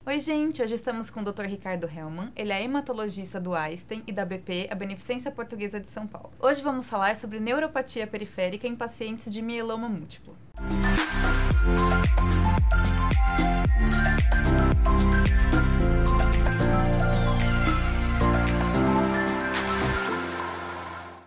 Oi, gente! Hoje estamos com o Dr. Ricardo Hellman. Ele é hematologista do Einstein e da BP, a Beneficência Portuguesa de São Paulo. Hoje vamos falar sobre neuropatia periférica em pacientes de mieloma múltiplo.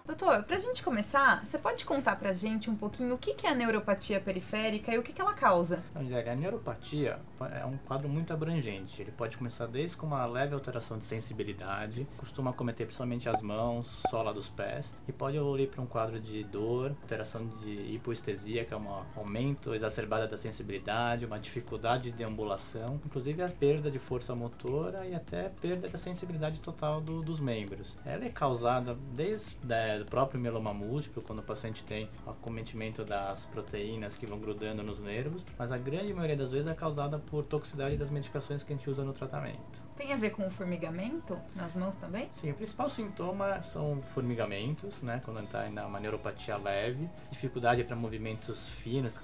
Doutor, pra gente começar, você pode contar pra gente um pouquinho o que é a neuropatia periférica e o que ela causa? A neuropatia é um quadro muito abrangente. Ele pode começar desde com uma leve alteração de sensibilidade, costuma acometer principalmente as mãos, sola dos pés, e pode evoluir para um quadro de dor, alteração de hipoestesia, que é um aumento exacerbado da sensibilidade, uma dificuldade de deambulação, inclusive a perda de força motora e até perda da sensibilidade total dos membros. Ela é causada desde do próprio mieloma múltiplo, quando o paciente tem o acometimento das proteínas que vão grudando nos nervos, mas a grande maioria das vezes é causada por toxicidade das medicações que a gente usa no tratamento. Tem a ver com o formigamento nas mãos também? Sim, o principal sintoma são formigamentos, né, quando está na uma neuropatia leve, dificuldade para movimentos finos,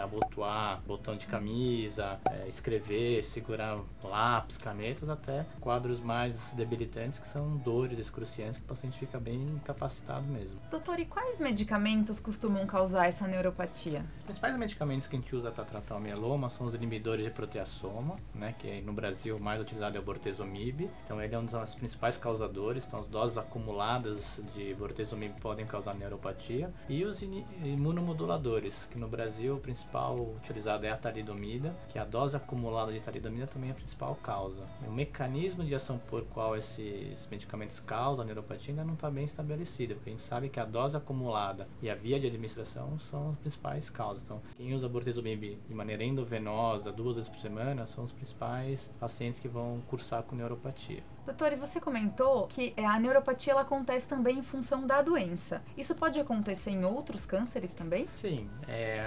abotoar, botão de camisa, escrever, segurar lápis, canetas, até quadros mais debilitantes, que são dores excruciantes, que o paciente fica bem incapacitado mesmo. Doutor, e quais medicamentos costumam causar essa neuropatia? Os principais medicamentos que a gente usa para tratar o mieloma são os inibidores de proteasoma, né, que no Brasil o mais utilizado é o bortezomib. Então ele é um dos principais causadores, então as doses acumuladas de bortezomib podem causar neuropatia. E os imunomoduladores, que no Brasil o principal utilizado é a talidomida, que a dose acumulada de talidomida também é a principal causa. O mecanismo de ação por qual esses medicamentos causam a neuropatia ainda não está bem estabelecido, porque a gente sabe que a dose acumulada e a via de administração são as principais causas. Então, quem usa bortezomib de maneira endovenosa 2 vezes por semana são os principais pacientes que vão cursar com neuropatia. Doutor, e você comentou que a neuropatia ela acontece também em função da doença. Isso pode acontecer em outros cânceres também? Sim,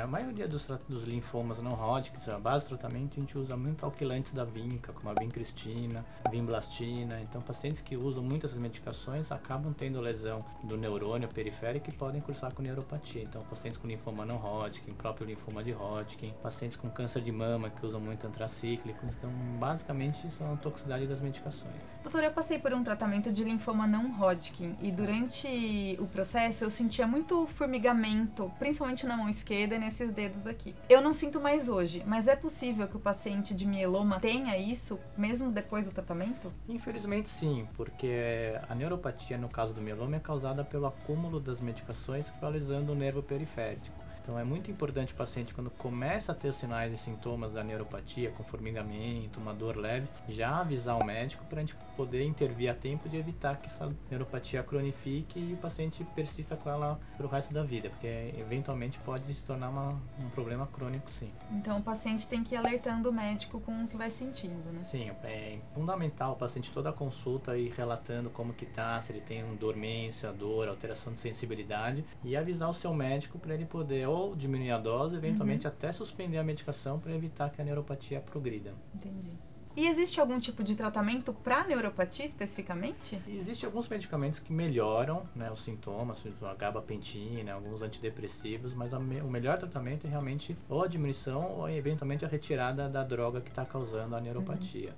a maioria dos linfomas não Hodgkin, a base do tratamento, a gente usa muito alquilantes da vinca, como a vincristina, vimblastina. Então, pacientes que usam muito essas medicações acabam tendo lesão do neurônio periférico e podem cursar com neuropatia. Então, pacientes com linfoma não Hodgkin, próprio linfoma de Hodgkin, pacientes com câncer de mama que usam muito antracíclico. Então, basicamente, são a toxicidade das medicações. Doutor, eu passei por um tratamento de linfoma não Hodgkin e durante o processo eu sentia muito formigamento, principalmente na mão esquerda e nesses dedos aqui. Eu não sinto mais hoje, mas é possível que o paciente de mieloma tenha isso mesmo depois do tratamento? Infelizmente sim, porque a neuropatia no caso do mieloma é causada pelo acúmulo das medicações que vai lesando o nervo periférico. Então é muito importante o paciente, quando começa a ter os sinais e sintomas da neuropatia, com formigamento, uma dor leve, já avisar o médico para a gente poder intervir a tempo de evitar que essa neuropatia cronifique e o paciente persista com ela pro resto da vida, porque eventualmente pode se tornar um problema crônico, sim. Então o paciente tem que ir alertando o médico com o que vai sentindo, né? Sim, é fundamental o paciente toda a consulta ir relatando como que tá, se ele tem dormência, dor, alteração de sensibilidade, e avisar o seu médico para ele poder ou diminuir a dose, eventualmente até suspender a medicação para evitar que a neuropatia progrida. Entendi. E existe algum tipo de tratamento para neuropatia especificamente? Existem alguns medicamentos que melhoram, né, os sintomas, a gabapentina, alguns antidepressivos, mas o melhor tratamento é realmente ou a diminuição ou eventualmente a retirada da droga que está causando a neuropatia.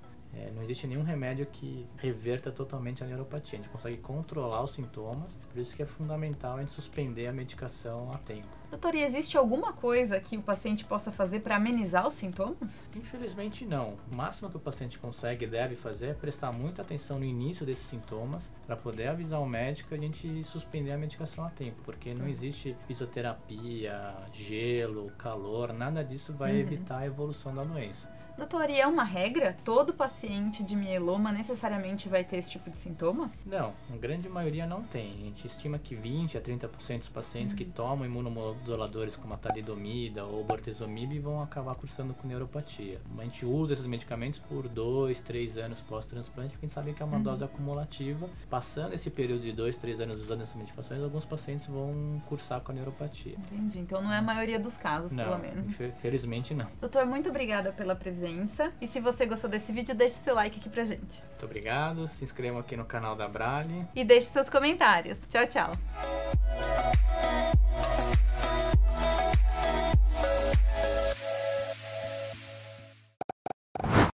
Não existe nenhum remédio que reverta totalmente a neuropatia. A gente consegue controlar os sintomas, por isso que é fundamental a gente suspender a medicação a tempo. Doutor, e existe alguma coisa que o paciente possa fazer para amenizar os sintomas? Infelizmente não. O máximo que o paciente consegue e deve fazer é prestar muita atenção no início desses sintomas para poder avisar o médico e a gente suspender a medicação a tempo, porque não existe fisioterapia, gelo, calor, nada disso vai evitar a evolução da doença. Doutor, e é uma regra? Todo paciente de mieloma necessariamente vai ter esse tipo de sintoma? Não, a grande maioria não tem. A gente estima que 20 a 30% dos pacientes que tomam imunomoduladores como a talidomida ou bortezomib vão acabar cursando com neuropatia. A gente usa esses medicamentos por 2, 3 anos pós-transplante, porque a gente sabe que é uma dose acumulativa. Passando esse período de 2, 3 anos usando essas medicações, alguns pacientes vão cursar com a neuropatia. Entendi, então não é a maioria dos casos, pelo menos. Felizmente não. Doutor, muito obrigada pela presença. E se você gostou desse vídeo, deixe seu like aqui pra gente. Muito obrigado, se inscrevam aqui no canal da Brale. E deixe seus comentários. Tchau, tchau.